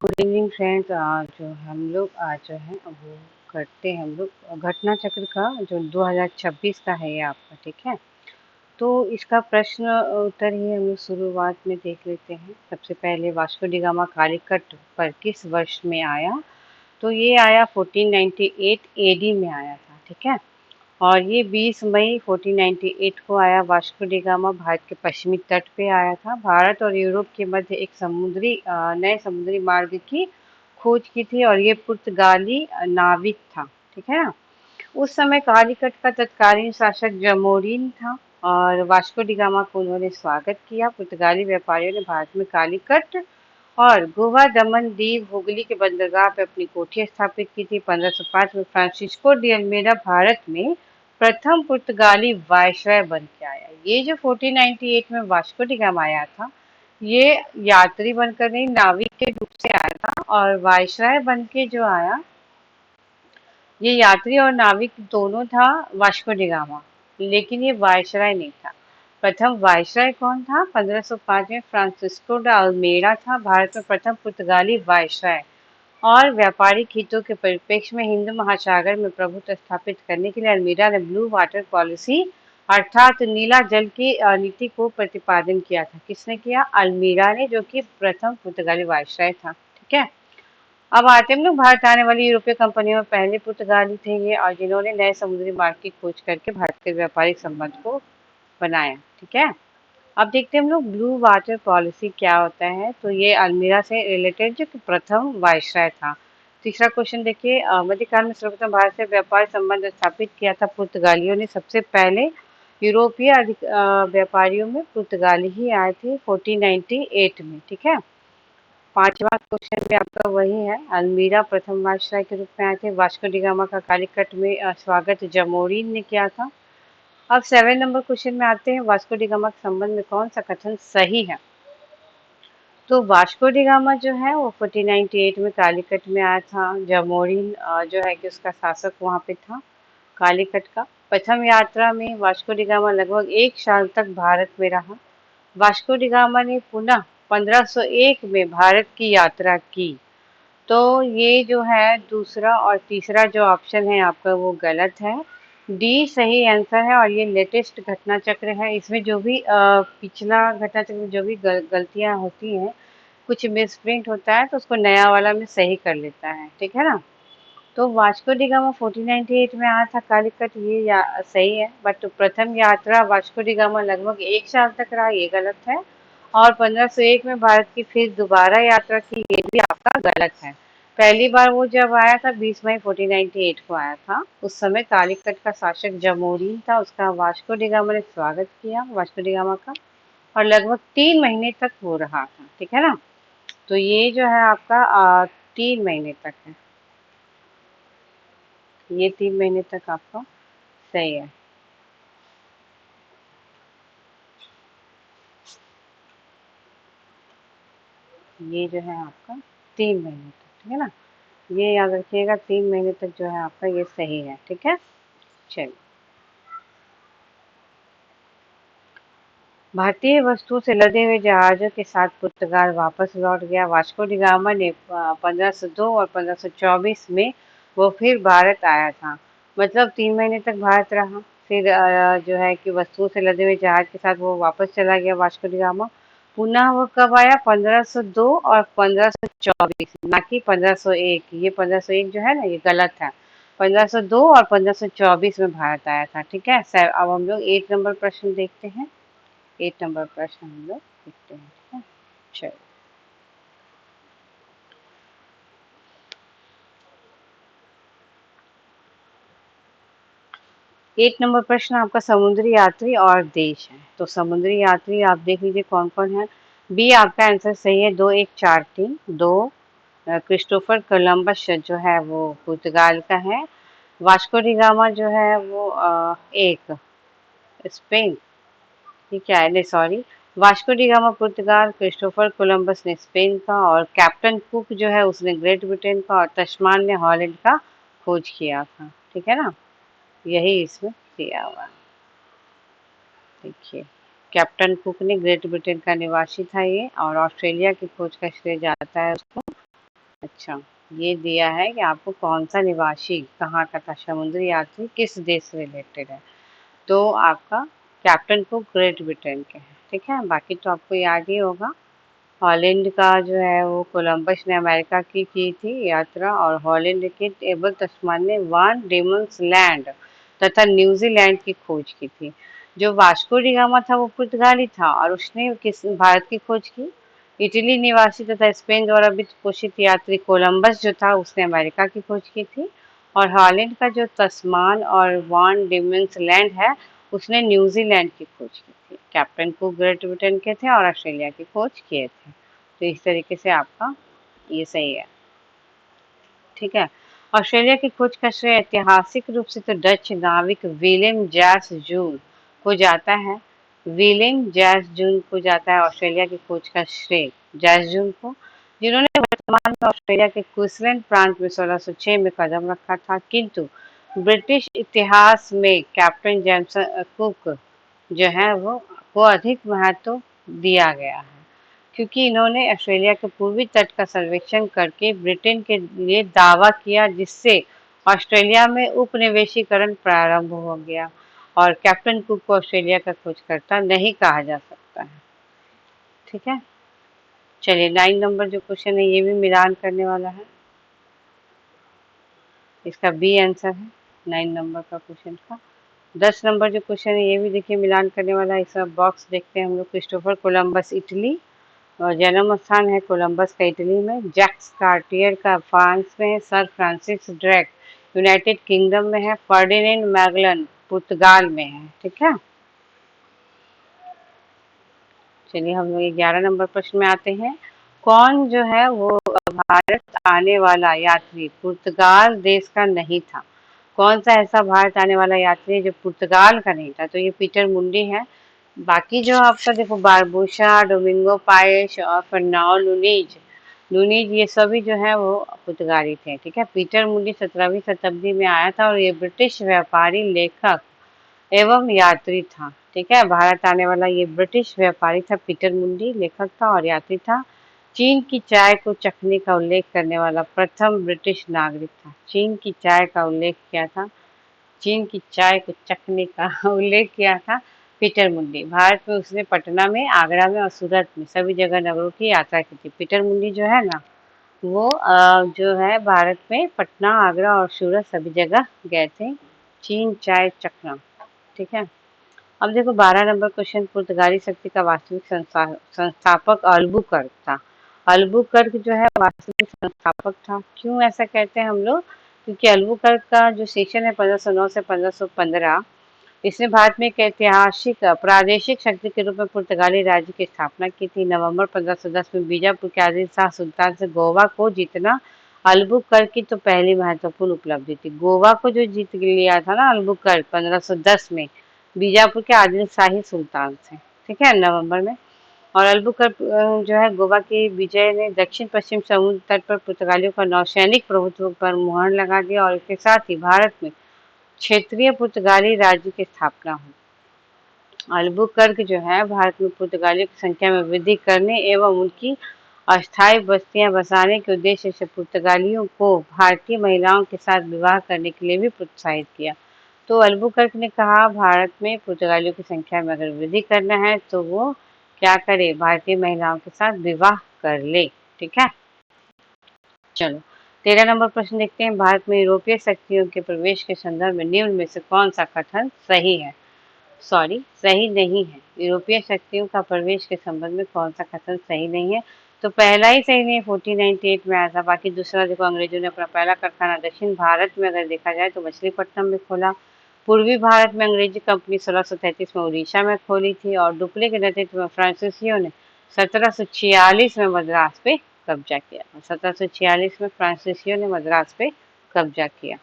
Good evening friends. जो हम लोग आज जो है वो करते हैं हम लोग घटना चक्र का जो 2026 का है ये आपका, ठीक है। तो इसका प्रश्न उत्तर ही हम लोग शुरुआत में देख लेते हैं। सबसे पहले वास्को डी गामा कालीकट पर किस वर्ष में आया? तो ये आया 1498 एडी में आया था, ठीक है। और ये 20 मई 1498 को आया। वास्को डी गामा भारत के पश्चिमी तट पे आया था। भारत और यूरोप के मध्य एक नए समुद्री मार्ग की खोज की थी और ये पुर्तगाली नाविक था, ठीक है ना। उस समय कालीकट का तत्कालीन शासक जमोरिन था और वास्को डी गामा को उन्होंने स्वागत किया। पुर्तगाली व्यापारियों ने भारत में कालीकट और गोवा, दमन दीव, हुगली के बंदरगाह पे अपनी कोठी स्थापित की थी। 1505 में फ्रांसिस्को डी अल्मेडा भारत में प्रथम पुर्तगाली वायसराय बन के आया। ये जो 1498 में वास्को डी गामा आया था, ये यात्री बनकर नहीं, नाविक के रूप से आया था। और वायसराय बन के जो आया, ये यात्री और नाविक दोनों था वास्को डी गामा, लेकिन ये वायसराय नहीं था। प्रथम वायसराय कौन था? 1505 में फ्रांसिस्को ड अल्मेडा था, भारत में प्रथम पुर्तगाली वायसराय। और व्यापारिक हितों के परिप्रेक्ष्य में हिंद महासागर में प्रभुत्व स्थापित करने के लिए अल्मीरा ने ब्लू वाटर पॉलिसी अर्थात नीला जल की नीति को प्रतिपादन किया था। किसने किया? अल्मीरा ने, जो कि प्रथम पुर्तगाली वायसराय था, ठीक है। अब आते हम लोग भारत आने वाली यूरोपीय कंपनियों में पहले पुर्तगाली थे ये, और जिन्होंने नए समुद्री मार्ग की खोज करके भारत के व्यापारिक संबंध को बनाया, ठीक है। अब देखते हैं हम लोग ब्लू वाटर पॉलिसी क्या होता है। तो ये अल्मीरा से रिलेटेड जो कि प्रथम वायसराय था। तीसरा क्वेश्चन देखिए, मध्यकाल में सर्वप्रथम भारत से व्यापार संबंध स्थापित किया था पुर्तगालियों ने। सबसे पहले यूरोपीय व्यापारियों में पुर्तगाली ही आए थे 1498 में, ठीक है। पांचवा क्वेश्चन भी आपका वही है, अल्मीरा प्रथम वायसराय के रूप में आए थे। वास्को डी गामा का कालीकट में स्वागत जमोरिन ने किया था। अब 7 नंबर क्वेश्चन में आते हैं, वास्को डी गामा के संबंध में कौन सा कथन सही है? तो वास्को डी गामा जो है वो 1498 में कालीकट में आया था। जमोरिन जो है कि उसका शासक वहाँ पे था कालीकट का। प्रथम यात्रा में वास्को डी गामा लगभग 1 साल तक भारत में रहा। वास्को डी गामा ने पुनः 1501 में भारत की यात्रा की। तो ये जो है दूसरा और तीसरा जो ऑप्शन है आपका वो गलत है। डी सही आंसर है और ये लेटेस्ट घटना चक्र है। इसमें जो भी पिछला घटना चक्र में जो भी गलतियां होती हैं, कुछ मिसप्रिंट होता है तो उसको नया वाला में सही कर लेता है, ठीक है ना। तो वास्को डी गामा 1498 में आया था कालीकट, ये सही है। बट प्रथम यात्रा वास्को डी गामा लगभग 1 साल तक रहा, ये गलत है। और 1501 में भारत की फिर दोबारा यात्रा की, ये भी आपका गलत है। पहली बार वो जब आया था 20 मई 1498 को आया था। उस समय कालीकट का शासक जमोरिन था, उसका वास्को डी गामा ने स्वागत किया वास्को डी गामा का, और लगभग 3 महीने तक वो रहा था, ठीक है ना। तो ये जो है आपका 3 महीने तक है, ये 3 महीने तक आपका सही है। ये जो है आपका 3 महीने तक, ठीक है ना। ये याद रखिएगा, 3 महीने तक जो है आपका ये सही है, ठीक है। चलिए, भारतीय वस्तुओं से लदे हुए जहाजों के साथ पुर्तगाल वापस लौट गया। वास्को डी गामा ने 1502 और 1524 में वो फिर भारत आया था। मतलब 3 महीने तक भारत रहा, फिर जो है कि वस्तुओं से लदे हुए जहाज के साथ वो वापस चला गया वास्को डी गामा। पुनः वो कब आया? 1502 और 1524, ना कि 1501। ये 1501 जो है ना ये गलत है। 1502 और 1524 में भारत आया था, ठीक है। अब हम लोग 8 नंबर प्रश्न देखते हैं। 8 नंबर प्रश्न हम लोग देखते हैं, ठीक है। चलो, 8 नंबर प्रश्न आपका समुद्री यात्री और देश है। तो समुद्री यात्री आप देख लीजिए कौन कौन है। बी आपका आंसर सही है, 2143। दो क्रिस्टोफर कोलंबस जो है वो पुर्तगाल का है। वास्को डी गामा जो है वो एक स्पेन, ये क्या है, नहीं सॉरी, वास्को डी गामा पुर्तगाल, क्रिस्टोफर कोलंबस ने स्पेन का, और कैप्टन कुक जो है उसने ग्रेट ब्रिटेन का, और तस्मान ने हॉलैंड का खोज किया था, ठीक है ना। यही इसमें दिया हुआ है, देखिए। कैप्टन कुक ने ग्रेट ब्रिटेन का निवासी था ये, और ऑस्ट्रेलिया की खोज का श्रेय जाता है उसको। अच्छा, ये दिया है कि आपको कौन सा निवासी कहाँ का था, समुद्री यात्री किस देश से रिलेटेड है। तो आपका कैप्टन कुक ग्रेट ब्रिटेन के हैं, ठीक है। बाकी तो आपको याद ही होगा। हॉलैंड का जो है वो कोलंबस ने अमेरिका की थी यात्रा, और हॉलैंड के एबल तस्मान ने वान डीमंस लैंड तथा न्यूजीलैंड की खोज की थी। जो वास्को डी गामा था वो पुर्तगाली था, और उसने किस भारत की खोज की। इटली निवासी तथा स्पेन द्वारा वित्त पोषित यात्री कोलंबस जो था उसने अमेरिका की खोज की थी। और हॉलैंड का जो तस्मान और वान डीमंस लैंड है उसने न्यूजीलैंड की खोज की थी। कैप्टन कुक ग्रेट ब्रिटेन के थे और ऑस्ट्रेलिया की खोज किए थे। तो इस तरीके से आपका ये सही है, ठीक है। ऑस्ट्रेलिया की खोज का श्रेय ऐतिहासिक रूप से तो डच नाविक विलियम जैस जून को जाता है। विलियम जैस जून को जाता है ऑस्ट्रेलिया की खोज का श्रेय, जैस जून को, जिन्होंने वर्तमान में ऑस्ट्रेलिया के क्वींसलैंड प्रांत में 1606 में कदम रखा था। किंतु ब्रिटिश इतिहास में कैप्टन जेम्स कुक जो है वो को अधिक महत्व दिया गया है, क्योंकि इन्होंने ऑस्ट्रेलिया के पूर्वी तट का सर्वेक्षण करके ब्रिटेन के लिए दावा किया, जिससे ऑस्ट्रेलिया में उपनिवेशीकरण प्रारंभ हो गया। और कैप्टन कुक को ऑस्ट्रेलिया का खोजकर्ता नहीं कहा जा सकता है, ठीक है। चलिए 9 नंबर जो क्वेश्चन है ये भी मिलान करने वाला है, इसका बी आंसर है 9 नंबर का क्वेश्चन का। 10 नंबर जो क्वेश्चन है ये भी देखिए मिलान करने वाला है। इसका बॉक्स देखते हैं हम लोग। क्रिस्टोफर कोलंबस इटली, और जन्म स्थान है कोलंबस का इटली में। जैक्स कार्टियर का फ्रांस में है। Sir Francis Drake United kingdom में है। फर्डिनेंड मैगलन पुर्तगाल में है, ठीक है। चलिए हम लोग 11 नंबर प्रश्न में आते हैं। कौन जो है वो भारत आने वाला यात्री पुर्तगाल देश का नहीं था। कौन सा ऐसा भारत आने वाला यात्री है जो पुर्तगाल का नहीं था। तो ये पीटर मुंडी है। बाकी जो आपका देखो बारबोसा, डोमिंगो पाएश और फर्नाओ लुनीज लुनीज ये सभी जो है वो पुर्तगाली थे, ठीक है। पीटर मुंडी 17वीं शताब्दी में आया था, और ये ब्रिटिश व्यापारी, लेखक एवं यात्री था, ठीक है। भारत आने वाला ये ब्रिटिश व्यापारी था। पीटर मुंडी लेखक था और यात्री था। चीन की चाय को चखने का उल्लेख करने वाला प्रथम ब्रिटिश नागरिक था। चीन की चाय का उल्लेख किया था, चीन की चाय को चखने का उल्लेख किया था पीटर मुंडी। भारत में उसने पटना में, आगरा में और सूरत में सभी जगह नगरों की यात्रा की थी। पीटर मुंडी जो है ना वो जो है भारत में पटना, आगरा और सूरत सभी जगह गए थे चीन चाय चखना, ठीक है। अब देखो 12 नंबर क्वेश्चन। पुर्तगाली शक्ति का वास्तविक संस्थापक अल्बुकर्क था। अल्बुकर्क जो है वास्तविक संस्थापक था। क्यों ऐसा कहते हैं हम लोग, क्योंकि अल्बुकर्क का जो सेशन है 1509 से 1515, इसने भारत में एक ऐतिहासिक प्रादेशिक शक्ति के रूप में पुर्तगाली राज्य की स्थापना की थी। नवंबर 1510 में बीजापुर के आदिल शाह सुल्तान से गोवा को जीतना अल्बुकर्क की तो पहली महत्वपूर्ण उपलब्धि थी। गोवा को जो जीत लिया था ना अल्बुकर्क 1510 में बीजापुर के आदिल शाही सुल्तान से, ठीक है, नवंबर में। और अल्बुकर्क जो है गोवा की विजय ने दक्षिण पश्चिम समुद्र तट पर पुर्तगालियों का नौसैनिक प्रभुत्व पर मुहर लगा दिया, और इसके साथ ही भारत में क्षेत्रीय पुर्तगाली राज्य की स्थापना हुई। अल्बुकर्क जो है भारत में पुर्तगालियों की संख्या में वृद्धि करने एवं उनकी अस्थायी बस्तियां बसाने के उद्देश्य से पुर्तगालियों को भारतीय महिलाओं के साथ विवाह करने के लिए भी प्रोत्साहित किया। तो अल्बुकर्क ने कहा भारत में पुर्तगालियों की संख्या में अगर वृद्धि करना है तो वो क्या करे, भारतीय महिलाओं के साथ विवाह कर ले, ठीक है। चलो 13 नंबर प्रश्न देखते हैं। भारत में यूरोपीय शक्तियों के प्रवेश के संदर्भ में निम्न में से कौन सा कथन सही है, सॉरी सही नहीं है। यूरोपीय शक्तियों का प्रवेश के संबंध में कौन सा कथन सही नहीं है। तो पहला ही सही नहीं है, 1498 में आया था। बाकी दूसरा देखो, अंग्रेजों ने अपना पहला कारखाना दक्षिण भारत में अगर देखा जाए तो मछलीपट्टनम में खोला। पूर्वी भारत में अंग्रेजी कंपनी 1633 में उड़ीसा में खोली थी, और डुप्ले के नेतृत्व में फ्रांसीसियों ने 1746 में मद्रास पे कब्जा किया। 1746 में फ्रांसीसियों ने मद्रास पे कब्जा किया,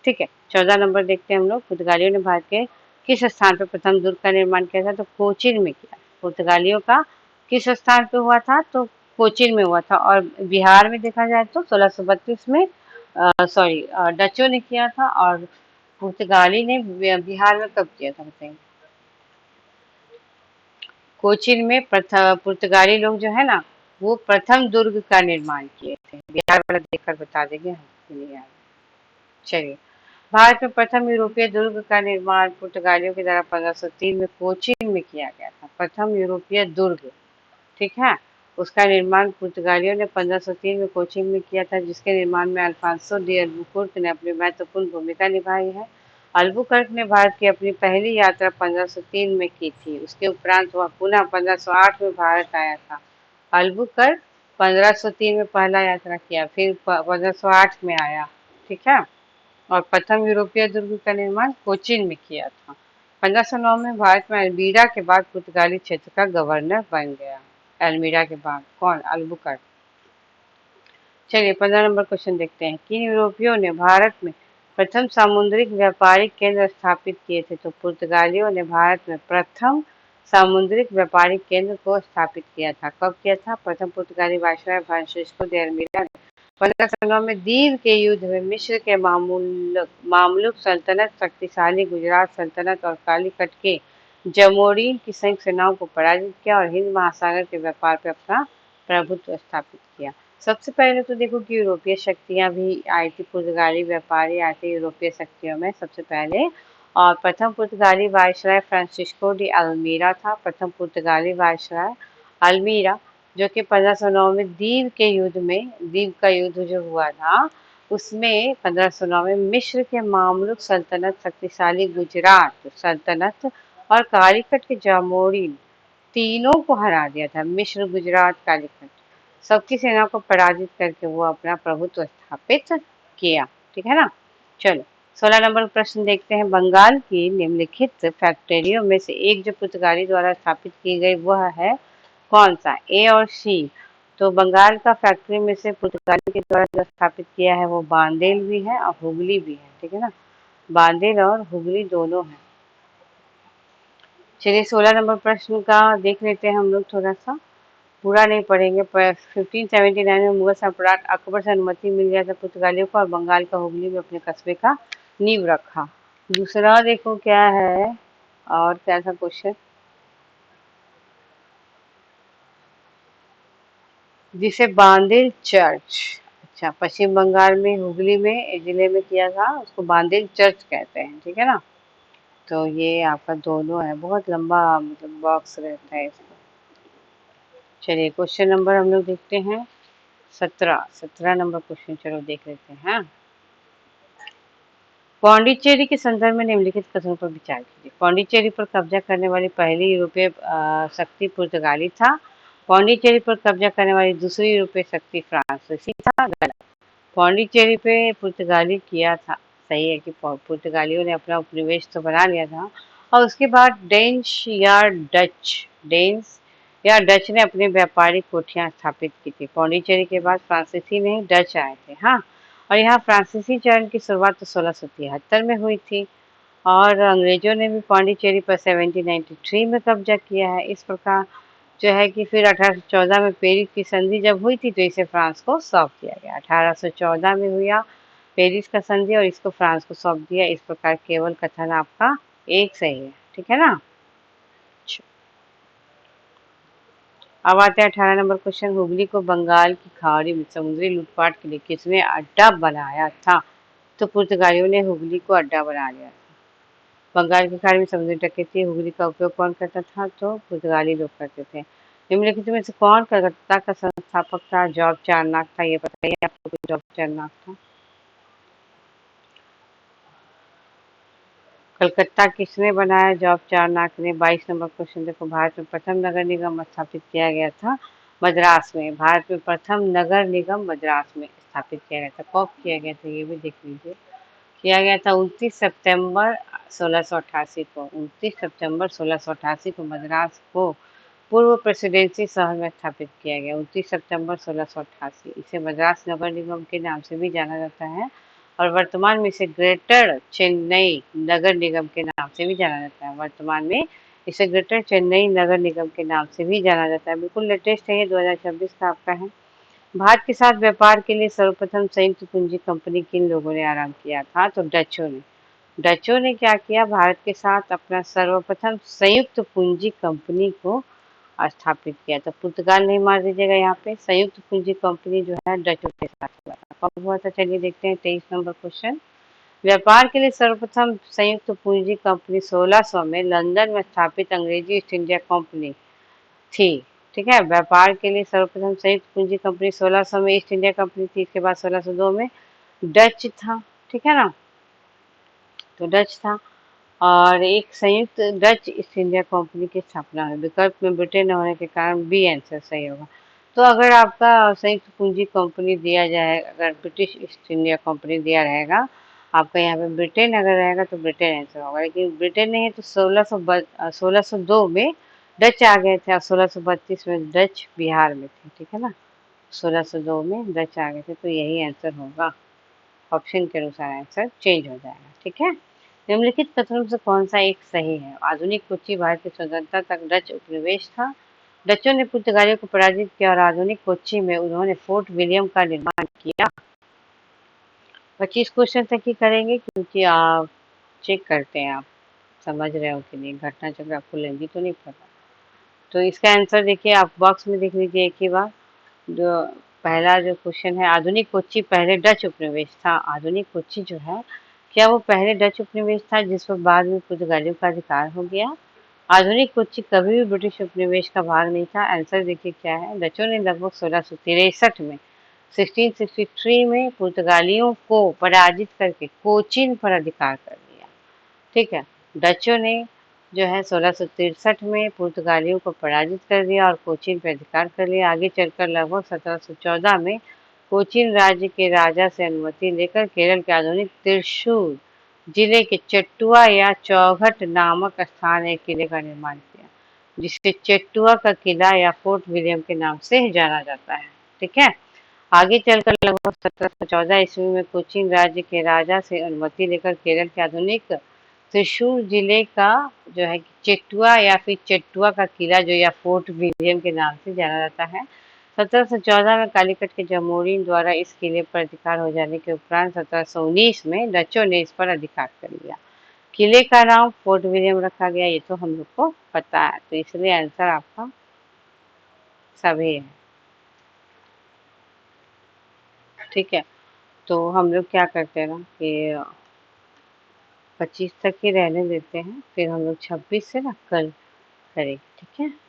ठीक है। 14 नंबर देखते हैं हम लोग। पुर्तगालियों ने भारत के किस स्थान पर प्रथम दुर्ग का निर्माण किया था। तो कोचीन में किया। पुर्तगालियों का किस स्थान पे हुआ था, तो कोचीन में हुआ था। और बिहार में देखा जाए तो 1632 में डचों ने किया था, और पुर्तगाली ने बिहार में कब किया था बताइए। कोचीन में पुर्तगाली लोग जो है ना वो प्रथम दुर्ग का निर्माण किए थे? बिहार वाला देखकर बता देंगे, हमको नहीं याद। चलिए, भारत में प्रथम यूरोपीय दुर्ग का निर्माण पुर्तगालियों के द्वारा 1503 में कोचीन में किया गया था। प्रथम यूरोपीय दुर्ग, ठीक है, उसका निर्माण पुर्तगालियों ने 1503 में कोचीन में किया था, जिसके निर्माण में अल्फांसो डी अल्बुकुर्क ने अपनी महत्वपूर्ण भूमिका निभाई है। अल्बुकर्क ने भारत की अपनी पहली यात्रा 1503 में की थी। उसके उपरांत वह पुनः 1508 में भारत आया था। अल्बुकर्क 1503 में पहला यात्रा किया, फिर 1508 में आया, ठीक है, और प्रथम यूरोपीय दुर्ग का निर्माण कोचीन में किया था। 1509 में भारत में अल्मीरा के बाद पुर्तगाली क्षेत्र का गवर्नर बन गया। अल्मीरा के बाद कौन? अल्बुकर्क। चलिए, 15 नंबर क्वेश्चन देखते हैं। किन यूरोपियों ने भारत में प्रथम सामुद्रिक व्यापारिक केंद्र स्थापित किए थे? तो पुर्तगालियों ने भारत में प्रथम सामुद्रिक व्यापारिक केंद्र को स्थापित किया था। कब किया था? प्रथम पुर्तगाली वायसराय फ्रांसिस्को दे अल्मीरा ने 1509 में दीव के युद्ध में मिस्र के मामलुक सल्तनत, शक्तिशाली गुजरात सल्तनत और कालीकट के जमोरीन की संयुक्त सेनाओं को पराजित किया और हिंद महासागर के व्यापार पर अपना प्रभुत्व स्थापित किया। सबसे पहले तो देखो कि यूरोपीय शक्तियां भी आई थी, पुर्तगाली व्यापारी आए थे यूरोपीय शक्तियों में सबसे पहले। और प्रथम पुर्तगाली वायसराय फ्रांसिस्को डी अल्मीरा था। प्रथम पुर्तगाली वायसराय अल्मीरा, जो कि 1509 में दीव के युद्ध में, दीव का युद्ध जो हुआ था उसमें 1509 में मिस्र के मामलुक सल्तनत, शक्तिशाली गुजरात सल्तनत और कालीकट के जामोरिन तीनों को हरा दिया था। मिस्र, गुजरात, कालीकट सबकी सेना को पराजित करके वो अपना प्रभुत्व स्थापित किया, ठीक है ना। चलो, 16 नंबर प्रश्न देखते हैं। बंगाल की निम्नलिखित फैक्ट्रियों में से एक जो पुर्तगाली द्वारा स्थापित की गई वह है कौन सा? ए और सी। तो बंगाल का फैक्ट्री में से पुर्तगाली के द्वारा जो स्थापित किया है वो बांदेल भी है और हुगली भी है, ठीक है ना। बांदेल और हुगली दोनों है। चलिए, 16 नंबर प्रश्न का देख लेते हैं हम लोग थोड़ा सा, पूरा नहीं पढ़ेंगे। 1579 में मुगल सम्राट अकबर से अनुमति मिल गया था पुर्तगालियों को और बंगाल का हुगली में अपने कस्बे का नींव रखा। दूसरा देखो क्या है, और क्या था क्वेश्चन, जिसे बांदेल चर्च, अच्छा, पश्चिम बंगाल में हुगली में एक जिले में किया था, उसको बांदेल चर्च कहते हैं, ठीक है ना। तो ये आपका दोनों है, बहुत लंबा मतलब बॉक्स रहता है इसका। चलिए, क्वेश्चन नंबर हम लोग देखते हैं 17 नंबर क्वेश्चन, चलो देख लेते हैं। पौंडीचेरी के संदर्भ में निम्नलिखित कथनों पर विचार कीजिए। पौंडीचेरी पर कब्जा करने वाली पहली यूरोपीय शक्ति पुर्तगाली था। पौंडीचेरी पर कब्जा करने वाली दूसरी यूरोपीय शक्ति फ्रांसीसी था। गलत। पौंडीचेरी पे पुर्तगाली किया था, सही है कि पुर्तगालियों ने अपना उपनिवेश तो बना लिया था और उसके बाद डेन्स या डच ने अपनी व्यापारिक कोठियां स्थापित की थी। पौंडीचेरी के बाद फ्रांसीसी नहीं डच आए थे, हाँ। और यहाँ फ्रांसीसी चरण की शुरुआत तो 1673 में हुई थी और अंग्रेजों ने भी पौंडीचेरी पर 1793 में कब्जा किया है। इस प्रकार जो है कि फिर 1814 में पेरिस की संधि जब हुई थी तो इसे फ्रांस को सौंप दिया गया। 1814 में हुआ पेरिस का संधि और इसको फ्रांस को सौंप दिया। इस प्रकार केवल कथन आपका एक सही है, ठीक है ना। अब आते हैं 18 नंबर क्वेश्चन। हुगली को बंगाल की खाड़ी में समुद्री लूटपाट के लिए किसने अड्डा बनाया था? तो पुर्तगालियों ने हुगली को अड्डा बना लिया था। बंगाल की खाड़ी में समुद्री डकैती हुगली का उपयोग कौन करता था? तो पुर्तगाली लोग करते थे। निम्नलिखित में से कौन कलकत्ता का संस्थापक था? जॉर्ज चारनाक था। ये बताइए आपको जॉर्ज चारनाक था। कलकत्ता किसने बनाया? जॉर्ज चारनाक ने। 22 नंबर क्वेश्चन देखो। भारत में प्रथम नगर निगम स्थापित किया गया था मद्रास में। भारत में प्रथम नगर निगम मद्रास में स्थापित किया गया था। कब किया गया था ये भी देख लीजिए। किया गया था 29 सितंबर 1688 को। 29 सितंबर 1688 को मद्रास को पूर्व प्रेसिडेंसी शहर में स्थापित किया गया। 29 सितंबर 1688। इसे मद्रास नगर निगम के नाम से भी जाना जाता है और वर्तमान में इसे ग्रेटर चेन्नई नगर निगम के नाम से भी जाना जाता है। वर्तमान में इसे ग्रेटर चेन्नई नगर निगम के नाम से भी जाना जाता है। बिल्कुल लेटेस्ट है ये, 2026 का आपका है। भारत के साथ व्यापार के लिए सर्वप्रथम संयुक्त पूंजी कंपनी किन लोगों ने आरंभ किया था? तो डचों ने। डचों ने क्या किया? भारत के साथ अपना सर्वप्रथम संयुक्त पूंजी कंपनी को स्थापित किया। तो पुर्तगाल नहीं मार दीजिएगा यहाँ पे। संयुक्त पूंजी कंपनी जो है डचों के साथ हुआ था। कब हुआ था चलिए देखते हैं। 23 नंबर क्वेश्चन। व्यापार के लिए सर्वप्रथम संयुक्त पूंजी कंपनी 1600 में लंदन में स्थापित अंग्रेजी ईस्ट इंडिया कंपनी थी। ठीक है, व्यापार के लिए सर्वप्रथम संयुक्त पूंजी कंपनी 1600 में ईस्ट इंडिया कंपनी थी। इसके बाद 1602 में डच था। ठीक है ना, तो डच था। और एक संयुक्त डच ईस्ट इंडिया कंपनी की स्थापना हुई। विकल्प में ब्रिटेन न होने के कारण बी आंसर सही होगा। तो अगर आपका संयुक्त पूंजी कंपनी दिया जाए, अगर ब्रिटिश ईस्ट इंडिया कंपनी दिया रहेगा, आपका यहाँ पे ब्रिटेन अगर रहेगा तो ब्रिटेन आंसर होगा। लेकिन ब्रिटेन नहीं है तो 1602 में डच आ गए थे और 1632 में डच बिहार में थे। ठीक है ना, 1602 में डच आ गए थे, तो यही आंसर होगा। ऑप्शन के अनुसार आंसर चेंज हो जाएगा। ठीक है, निम्नलिखित कथनों से कौन सा एक सही है? आधुनिक कोच्चि भारत की स्वतंत्रता तक डच उपनिवेश था। डचों ने पुर्तगालियों को पराजित किया और आधुनिक कोच्चि में उन्होंने फोर्ट विलियम का निर्माण किया। 25 क्वेश्चन तक ही करेंगे क्योंकि आप चेक करते हैं, आप समझ रहे हो कि नहीं, घटना चक्र आपको लेंगी तो नहीं पता। तो इसका आंसर देखिए, आप बॉक्स में देख लीजिए एक ही बार। जो पहला जो क्वेश्चन है, आधुनिक कोच्चि पहले डच उपनिवेश था। आधुनिक कोच्चि जो है, क्या वो पहले डच उपनिवेश था जिस पर बाद में पुर्तगालियों का अधिकार हो गया? आधुनिक कोच्चि कभी भी ब्रिटिश उपनिवेश का भाग नहीं था। आंसर देखिए क्या है। डचों ने लगभग 1663 में 1663 में पुर्तगालियों को पराजित करके कोचीन पर अधिकार कर लिया। ठीक है, डचों ने जो है 1663 में पुर्तगालियों को पराजित कर दिया और कोचीन पर अधिकार कर लिया। आगे चलकर लगभग 1714 में कोचीन राज्य के राजा से अनुमति लेकर केरल के आधुनिक त्रिशूर जिले के चेट्टुआ या चौघट नामक स्थान एक किले का निर्माण किया, जिसे चेट्टुआ का किला या फोर्ट विलियम के नाम से जाना जाता है। ठीक है, आगे चलकर लगभग 1714 ईस्वी में कोचीन राज्य के राजा से अनुमति लेकर केरल के आधुनिक त्रिशूर जिले का जो है चेट्टुआ या फिर चेट्टुआ का किला जो या फोर्ट विलियम के नाम से जाना जाता है। 1714 में कालीकट के जमोरिन द्वारा इस किले पर अधिकार हो जाने के उपरांत 1719 में डचों ने इस पर अधिकार कर लिया। किले का नाम फोर्ट विलियम रखा गया, ये तो हम लोग को पता है, तो इसलिए आंसर आपका सभी है। ठीक है, तो हम लोग क्या करते हैं ना कि 25 तक ही रहने देते हैं, फिर हम लोग 26 से ना कल करेंगे। ठीक है।